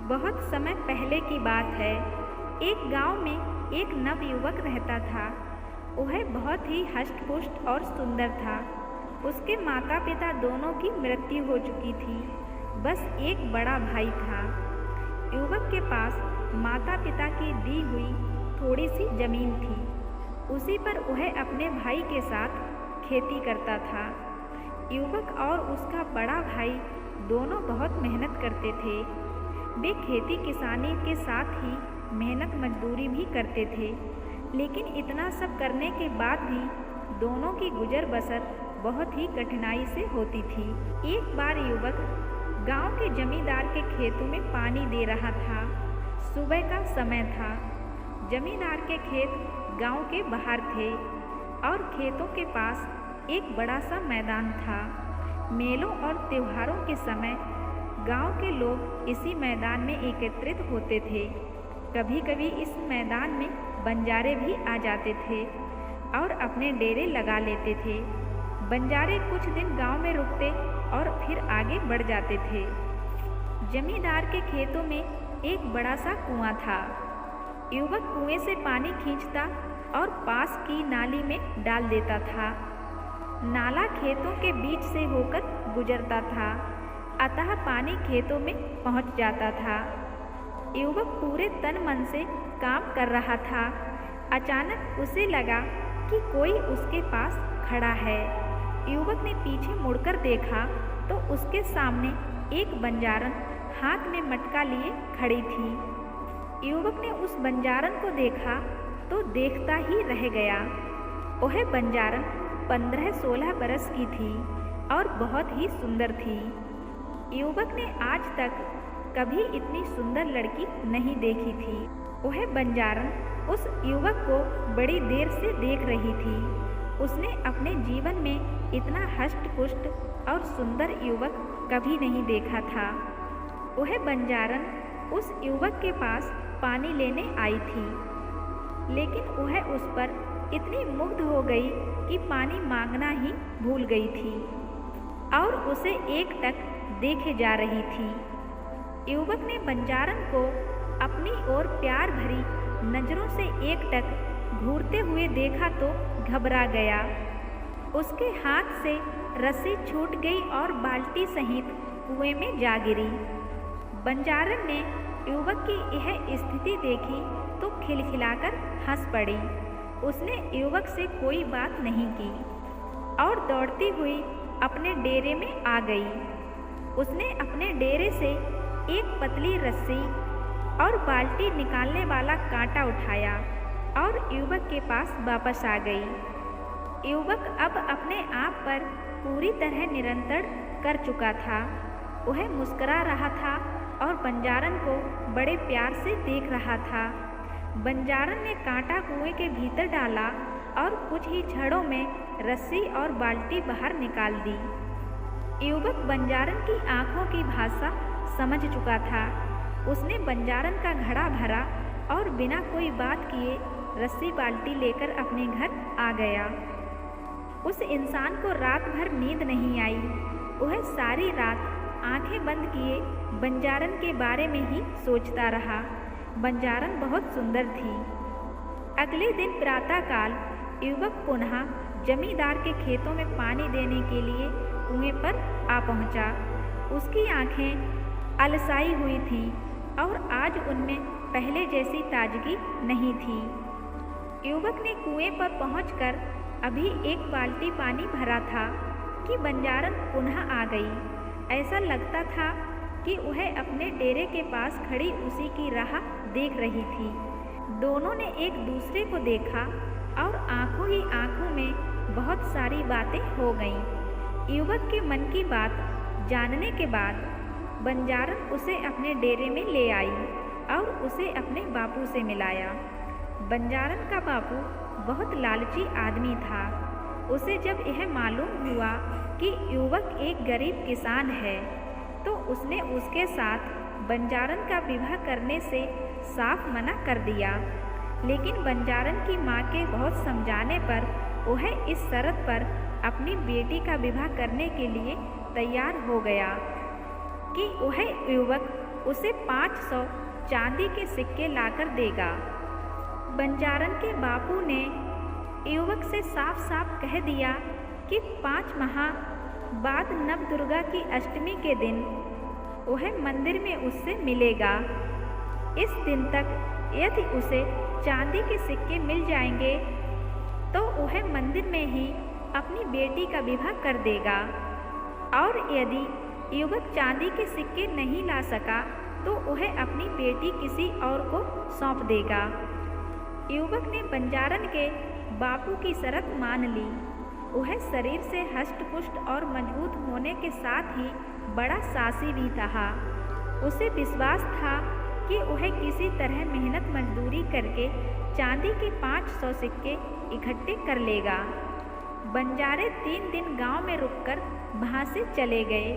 बहुत समय पहले की बात है। एक गांव में एक नवयुवक रहता था। वह बहुत ही हष्ट-पुष्ट और सुंदर था। उसके माता-पिता दोनों की मृत्यु हो चुकी थी। बस एक बड़ा भाई था। युवक के पास माता-पिता की दी हुई थोड़ी सी जमीन थी। उसी पर वह अपने भाई के साथ खेती करता था। युवक और उसका बड़ा भाई दोनों बहुत मेहनत करते थे। वे खेती किसानी के साथ ही मेहनत मजदूरी भी करते थे, लेकिन इतना सब करने के बाद भी दोनों की गुजर बसर बहुत ही कठिनाई से होती थी। एक बार युवक गांव के जमींदार के खेतों में पानी दे रहा था। सुबह का समय था। जमींदार के खेत गांव के बाहर थे और खेतों के पास एक बड़ा सा मैदान था। मेलों और त्योहारों के समय गांव के लोग इसी मैदान में एकत्रित होते थे। कभी कभी इस मैदान में बंजारे भी आ जाते थे और अपने डेरे लगा लेते थे। बंजारे कुछ दिन गांव में रुकते और फिर आगे बढ़ जाते थे। जमींदार के खेतों में एक बड़ा सा कुआं था। युवक कुएं से पानी खींचता और पास की नाली में डाल देता था। नाला खेतों के बीच से होकर गुजरता था, अतः पानी खेतों में पहुंच जाता था। युवक पूरे तन मन से काम कर रहा था। अचानक उसे लगा कि कोई उसके पास खड़ा है। युवक ने पीछे मुड़कर देखा तो उसके सामने एक बंजारन हाथ में मटका लिए खड़ी थी। युवक ने उस बंजारन को देखा तो देखता ही रह गया। वह बंजारन 15-16 बरस की थी और बहुत ही सुंदर थी। युवक ने आज तक कभी इतनी सुंदर लड़की नहीं देखी थी। वह बंजारन उस युवक को बड़ी देर से देख रही थी। उसने अपने जीवन में इतना हष्ट-पुष्ट और सुंदर युवक कभी नहीं देखा था। वह बंजारन उस युवक के पास पानी लेने आई थी, लेकिन वह उस पर इतनी मुग्ध हो गई कि पानी मांगना ही भूल गई थी और उसे एकटक देखे जा रही थी। युवक ने बंजारन को अपनी ओर प्यार भरी नजरों से एकटक घूरते हुए देखा तो घबरा गया। उसके हाथ से रस्सी छूट गई और बाल्टी सहित कुएं में जा गिरी। बंजारन ने युवक की यह स्थिति देखी तो खिलखिलाकर हंस पड़ी। उसने युवक से कोई बात नहीं की और दौड़ती हुई अपने डेरे में आ गई। उसने अपने डेरे से एक पतली रस्सी और बाल्टी निकालने वाला कांटा उठाया और युवक के पास वापस आ गई। युवक अब अपने आप पर पूरी तरह नियंत्रण कर चुका था। वह मुस्कुरा रहा था और बंजारन को बड़े प्यार से देख रहा था। बंजारन ने कांटा कुएं के भीतर डाला और कुछ ही क्षणों में रस्सी और बाल्टी बाहर निकाल दी। युवक बंजारन की आंखों की भाषा समझ चुका था। उसने बंजारन का घड़ा भरा और बिना कोई बात किए रस्सी बाल्टी लेकर अपने घर आ गया। उस इंसान को रात भर नींद नहीं आई। वह सारी रात आंखें बंद किए बंजारन के बारे में ही सोचता रहा। बंजारन बहुत सुंदर थी। अगले दिन प्रातःकाल युवक पुनः जमींदार के खेतों में पानी देने के लिए कुएं पर आ पहुंचा। उसकी आंखें अलसाई हुई थी और आज उनमें पहले जैसी ताजगी नहीं थी। युवक ने कुएं पर पहुंचकर अभी एक बाल्टी पानी भरा था कि बंजारन पुनः आ गई। ऐसा लगता था कि वह अपने डेरे के पास खड़ी उसी की राह देख रही थी। दोनों ने एक दूसरे को देखा और आंखों ही आंखों में बहुत सारी बातें हो गईं। युवक के मन की बात जानने के बाद बंजारन उसे अपने डेरे में ले आई और उसे अपने बापू से मिलाया। बंजारन का बापू बहुत लालची आदमी था। उसे जब यह मालूम हुआ कि युवक एक गरीब किसान है तो उसने उसके साथ बंजारन का विवाह करने से साफ मना कर दिया। लेकिन बंजारन की माँ के बहुत समझाने पर वह इस शर्त पर अपनी बेटी का विवाह करने के लिए तैयार हो गया कि वह युवक उसे 500 चांदी के सिक्के लाकर देगा। बंजारन के बापू ने युवक से साफ साफ कह दिया कि 5 माह बाद नवदुर्गा की अष्टमी के दिन वह मंदिर में उससे मिलेगा। इस दिन तक यदि उसे चांदी के सिक्के मिल जाएंगे तो वह मंदिर में ही अपनी बेटी का विवाह कर देगा, और यदि युवक चांदी के सिक्के नहीं ला सका तो वह अपनी बेटी किसी और को सौंप देगा। युवक ने बंजारन के बापू की शर्त मान ली। वह शरीर से हष्ट-पुष्ट और मजबूत होने के साथ ही बड़ा साहसी भी था। उसे विश्वास था कि वह किसी तरह मेहनत मजदूरी करके चांदी के 500 सिक्के इकट्ठे कर लेगा। बंजारे 3 दिन गांव में रुककर वहां से चले गए।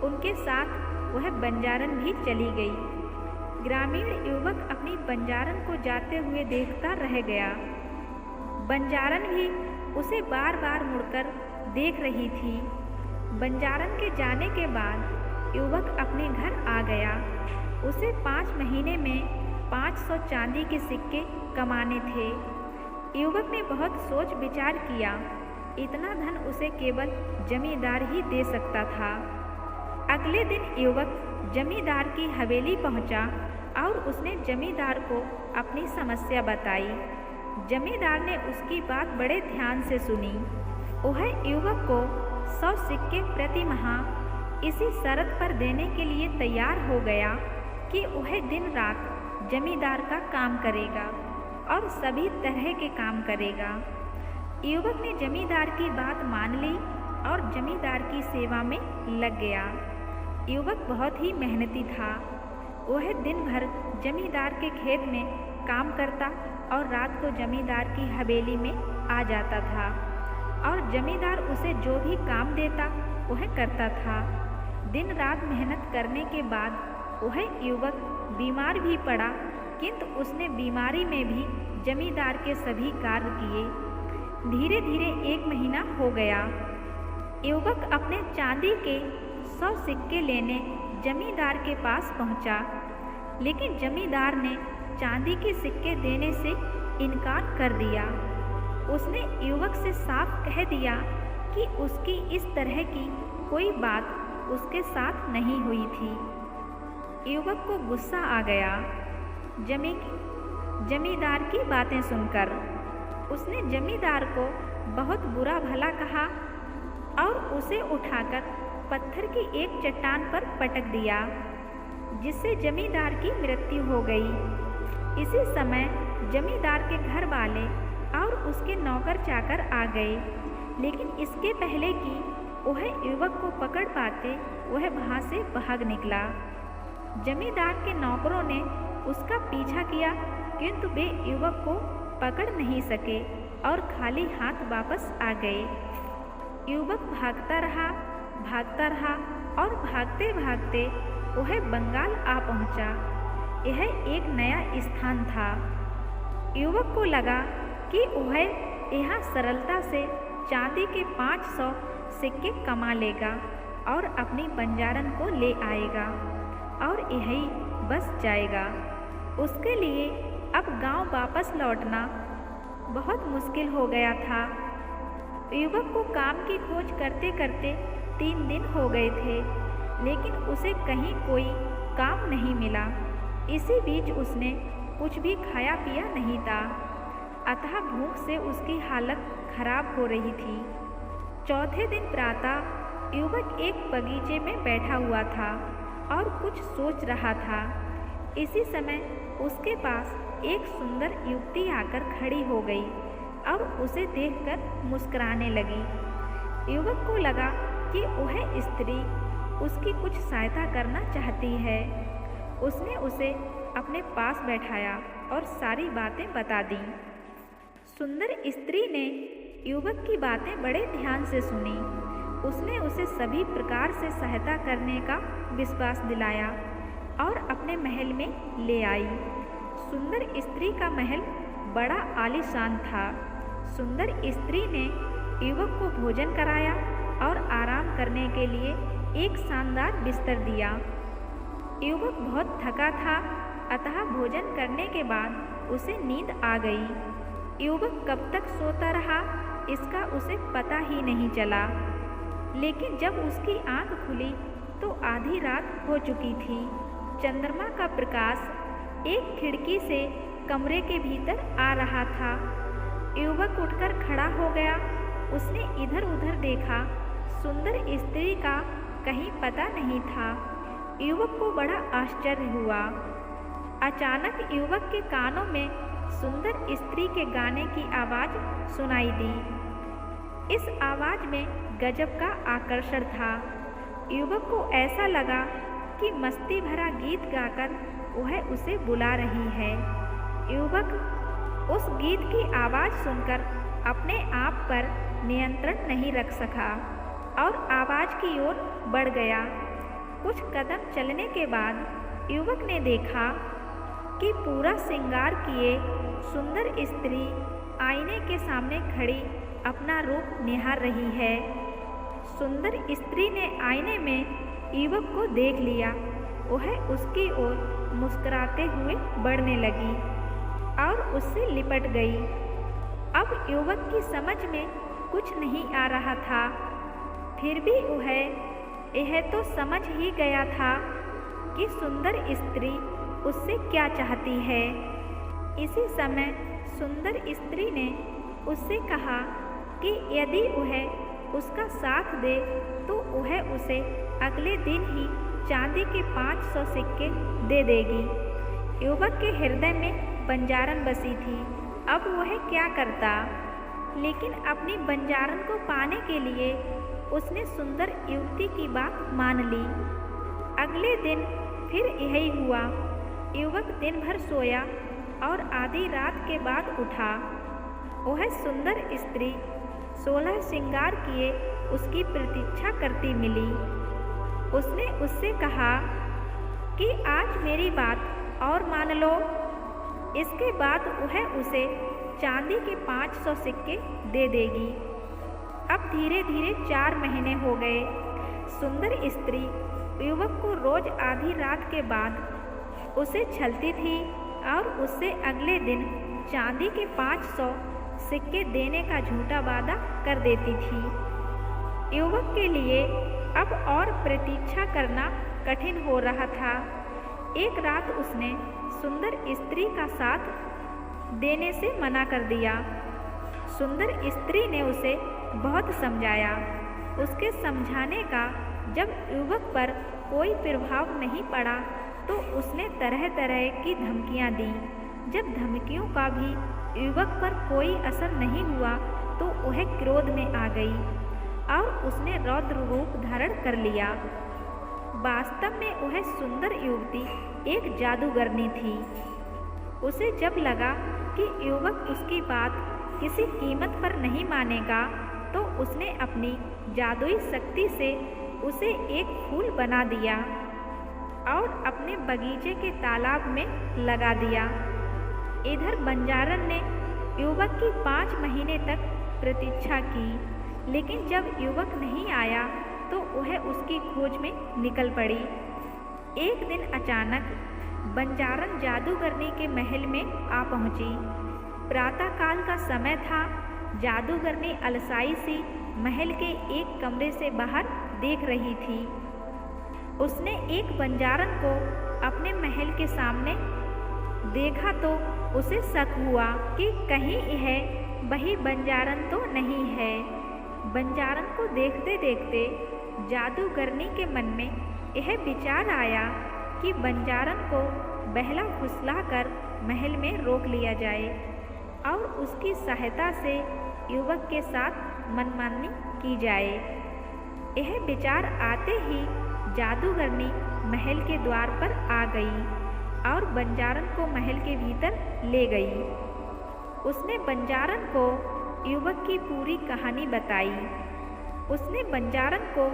उनके साथ वह बंजारन भी चली गई। ग्रामीण युवक अपनी बंजारन को जाते हुए देखता रह गया। बंजारन भी उसे बार बार मुड़कर देख रही थी। बंजारन के जाने के बाद युवक अपने घर आ गया। उसे 5 महीने में 500 चांदी के सिक्के कमाने थे। युवक ने बहुत सोच विचार किया। इतना धन उसे केवल जमींदार ही दे सकता था। अगले दिन युवक जमींदार की हवेली पहुंचा और उसने जमींदार को अपनी समस्या बताई। जमींदार ने उसकी बात बड़े ध्यान से सुनी। वह युवक को 100 सिक्के प्रति माह इसी शर्त पर देने के लिए तैयार हो गया कि वह दिन रात जमींदार का काम करेगा और सभी तरह के काम करेगा। युवक ने जमींदार की बात मान ली और जमींदार की सेवा में लग गया। युवक बहुत ही मेहनती था। वह दिन भर जमींदार के खेत में काम करता और रात को जमींदार की हवेली में आ जाता था, और जमींदार उसे जो भी काम देता वह करता था। दिन रात मेहनत करने के बाद वह युवक बीमार भी पड़ा, किंतु उसने बीमारी में भी जमींदार के सभी कार्य किए। धीरे धीरे 1 महीना हो गया। युवक अपने चांदी के 100 सिक्के लेने जमींदार के पास पहुंचा, लेकिन जमींदार ने चांदी के सिक्के देने से इनकार कर दिया। उसने युवक से साफ कह दिया कि उसकी इस तरह की कोई बात उसके साथ नहीं हुई थी। युवक को गुस्सा आ गया जमींदार की बातें सुनकर। उसने जमींदार को बहुत बुरा भला कहा और उसे उठाकर पत्थर की एक चट्टान पर पटक दिया, जिससे जमींदार की मृत्यु हो गई। इसी समय जमींदार के घर वाले और उसके नौकर चाकर आ गए, लेकिन इसके पहले कि वह युवक को पकड़ पाते वह वहाँ से भाग निकला। जमींदार के नौकरों ने उसका पीछा किया, किंतु वे युवक को पकड़ नहीं सके और खाली हाथ वापस आ गए। युवक भागता रहा और भागते भागते वह बंगाल आ पहुंचा। यह एक नया स्थान था। युवक को लगा कि वह यहाँ सरलता से चांदी के 500 सिक्के कमा लेगा और अपनी बंजारन को ले आएगा और यही बस जाएगा। उसके लिए अब गांव वापस लौटना बहुत मुश्किल हो गया था। युवक को काम की खोज करते करते 3 दिन हो गए थे, लेकिन उसे कहीं कोई काम नहीं मिला। इसी बीच उसने कुछ भी खाया पिया नहीं था, अतः भूख से उसकी हालत खराब हो रही थी। चौथे दिन प्रातः युवक एक बगीचे में बैठा हुआ था और कुछ सोच रहा था। इसी समय उसके पास एक सुंदर युवती आकर खड़ी हो गई और उसे देखकर मुस्कुराने लगी। युवक को लगा कि वह स्त्री उसकी कुछ सहायता करना चाहती है। उसने उसे अपने पास बैठाया और सारी बातें बता दी। सुंदर स्त्री ने युवक की बातें बड़े ध्यान से सुनी। उसने उसे सभी प्रकार से सहायता करने का विश्वास दिलाया और अपने महल में ले आई। सुंदर स्त्री का महल बड़ा आलीशान था। सुंदर स्त्री ने युवक को भोजन कराया और आराम करने के लिए एक शानदार बिस्तर दिया। युवक बहुत थका था, अतः भोजन करने के बाद उसे नींद आ गई। युवक कब तक सोता रहा इसका उसे पता ही नहीं चला, लेकिन जब उसकी आंख खुली तो आधी रात हो चुकी थी। चंद्रमा का प्रकाश एक खिड़की से कमरे के भीतर आ रहा था। युवक उठकर खड़ा हो गया। उसने इधर उधर देखा, सुंदर स्त्री का कहीं पता नहीं था। युवक को बड़ा आश्चर्य हुआ। अचानक युवक के कानों में सुंदर स्त्री के गाने की आवाज़ सुनाई दी। इस आवाज़ में गजब का आकर्षण था। युवक को ऐसा लगा कि मस्ती भरा गीत गाकर वह उसे बुला रही है। युवक उस गीत की आवाज़ सुनकर अपने आप पर नियंत्रण नहीं रख सका और आवाज़ की ओर बढ़ गया। कुछ कदम चलने के बाद युवक ने देखा कि पूरा श्रृंगार किए सुंदर स्त्री आईने के सामने खड़ी अपना रूप निहार रही है। सुंदर स्त्री ने आईने में युवक को देख लिया। वह उसकी ओर मुस्कुराते हुए बढ़ने लगी और उससे लिपट गई। अब युवक की समझ में कुछ नहीं आ रहा था, फिर भी वह यह तो समझ ही गया था कि सुंदर स्त्री उससे क्या चाहती है। इसी समय सुंदर स्त्री ने उससे कहा कि यदि वह उसका साथ दे तो वह उसे अगले दिन ही चांदी के 500 सिक्के दे देगी। युवक के हृदय में बंजारन बसी थी। अब वह क्या करता, लेकिन अपनी बंजारन को पाने के लिए उसने सुंदर युवती की बात मान ली। अगले दिन फिर यही हुआ। युवक दिन भर सोया और आधी रात के बाद उठा। वह सुंदर स्त्री 16 श्रृंगार किए उसकी प्रतीक्षा करती मिली। उसने उससे कहा कि आज मेरी बात और मान लो। इसके बाद वह उसे चांदी के 500 सिक्के दे देगी। अब धीरे धीरे 4 महीने हो गए। सुंदर स्त्री युवक को रोज आधी रात के बाद उसे छलती थी और उससे अगले दिन चांदी के 500 सिक्के देने का झूठा वादा कर देती थी। युवक के लिए अब और प्रतीक्षा करना कठिन हो रहा था। एक रात उसने सुंदर स्त्री का साथ देने से मना कर दिया। सुंदर स्त्री ने उसे बहुत समझाया। उसके समझाने का जब युवक पर कोई प्रभाव नहीं पड़ा तो उसने तरह तरह की धमकियां दी। जब धमकियों का भी युवक पर कोई असर नहीं हुआ तो वह क्रोध में आ गई और उसने रौद्र रूप धारण कर लिया। वास्तव में वह सुंदर युवती एक जादूगरनी थी। उसे जब लगा कि युवक उसकी बात किसी कीमत पर नहीं मानेगा तो उसने अपनी जादुई शक्ति से उसे एक फूल बना दिया और अपने बगीचे के तालाब में लगा दिया। इधर बंजारन ने युवक की 5 महीने तक प्रतीक्षा की, लेकिन जब युवक नहीं आया तो वह उसकी खोज में निकल पड़ी। एक दिन अचानक बंजारन जादूगरनी के महल में आ पहुंची। प्रातःकाल का समय था। जादूगरनी अलसाई सी महल के एक कमरे से बाहर देख रही थी। उसने एक बंजारन को अपने महल के सामने देखा तो उसे शक हुआ कि कहीं यह वही बंजारन तो नहीं है। बंजारन को देखते देखते जादूगरनी के मन में यह विचार आया कि बंजारन को बहला फुसला कर महल में रोक लिया जाए और उसकी सहायता से युवक के साथ मनमानी की जाए। यह विचार आते ही जादूगरनी महल के द्वार पर आ गई और बंजारन को महल के भीतर ले गई। उसने बंजारन को युवक की पूरी कहानी बताई। उसने बंजारन को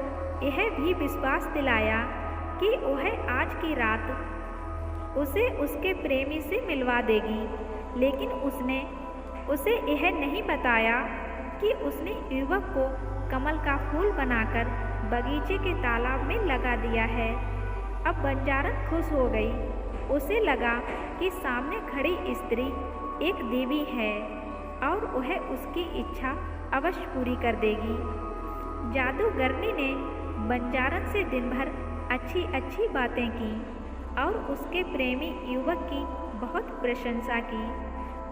यह भी विश्वास दिलाया कि वह आज की रात उसे उसके प्रेमी से मिलवा देगी, लेकिन उसने उसे यह नहीं बताया कि उसने युवक को कमल का फूल बनाकर बगीचे के तालाब में लगा दिया है। अब बंजारन खुश हो गई। उसे लगा कि सामने खड़ी स्त्री एक देवी है और वह उसकी इच्छा अवश्य पूरी कर देगी। जादूगरनी ने बंजारन से दिन भर अच्छी अच्छी बातें की और उसके प्रेमी युवक की बहुत प्रशंसा की।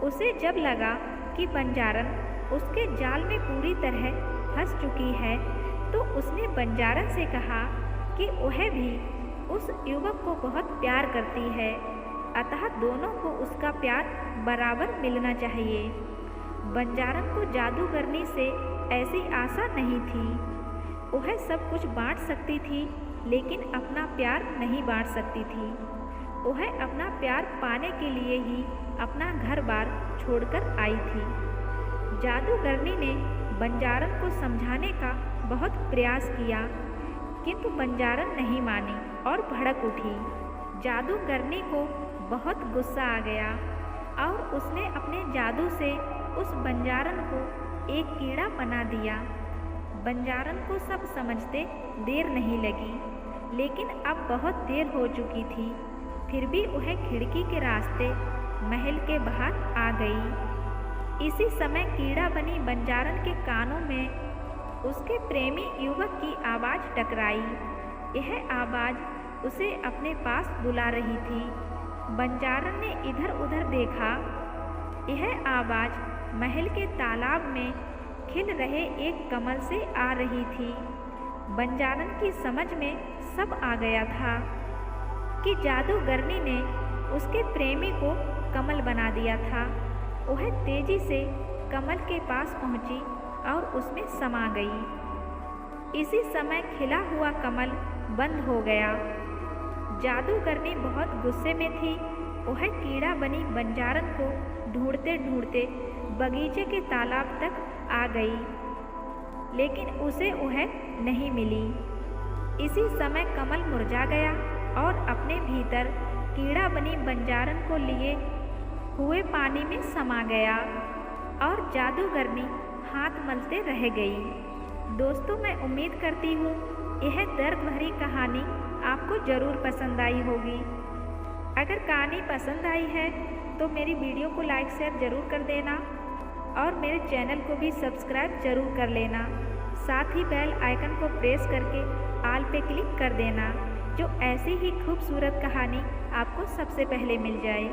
उसे जब लगा कि बंजारन उसके जाल में पूरी तरह फंस चुकी है तो उसने बंजारन से कहा कि वह भी उस युवक को बहुत प्यार करती है, अतः दोनों को उसका प्यार बराबर मिलना चाहिए। बंजारन को जादूगरनी से ऐसी आशा नहीं थी। वह सब कुछ बांट सकती थी लेकिन अपना प्यार नहीं बांट सकती थी। वह अपना प्यार पाने के लिए ही अपना घर बार छोड़कर आई थी। जादूगरनी ने बंजारन को समझाने का बहुत प्रयास किया किंतु बंजारन नहीं मानी और भड़क उठी। जादूगरनी को बहुत गुस्सा आ गया और उसने अपने जादू से उस बंजारन को एक कीड़ा बना दिया। बंजारन को सब समझते देर नहीं लगी लेकिन अब बहुत देर हो चुकी थी। फिर भी वह खिड़की के रास्ते महल के बाहर आ गई। इसी समय कीड़ा बनी बंजारन के कानों में उसके प्रेमी युवक की आवाज़ टकराई। यह आवाज़ उसे अपने पास बुला रही थी। बंजारन ने इधर उधर देखा। यह आवाज़ महल के तालाब में खिल रहे एक कमल से आ रही थी। बंजारन की समझ में सब आ गया था कि जादूगरनी ने उसके प्रेमी को कमल बना दिया था। वह तेजी से कमल के पास पहुंची और उसमें समा गई। इसी समय खिला हुआ कमल बंद हो गया। जादूगरनी बहुत गुस्से में थी। वह कीड़ा बनी बंजारन को ढूंढते ढूंढते बगीचे के तालाब तक आ गई लेकिन उसे वह नहीं मिली। इसी समय कमल मुरझा गया और अपने भीतर कीड़ा बनी बंजारन को लिए हुए पानी में समा गया और जादूगरनी हाथ मलते रह गई। दोस्तों, मैं उम्मीद करती हूँ यह दर्द भरी कहानी आपको ज़रूर पसंद आई होगी। अगर कहानी पसंद आई है तो मेरी वीडियो को लाइक शेयर ज़रूर कर देना और मेरे चैनल को भी सब्सक्राइब ज़रूर कर लेना। साथ ही बेल आइकन को प्रेस करके ऑल पे क्लिक कर देना जो ऐसी ही खूबसूरत कहानी आपको सबसे पहले मिल जाए।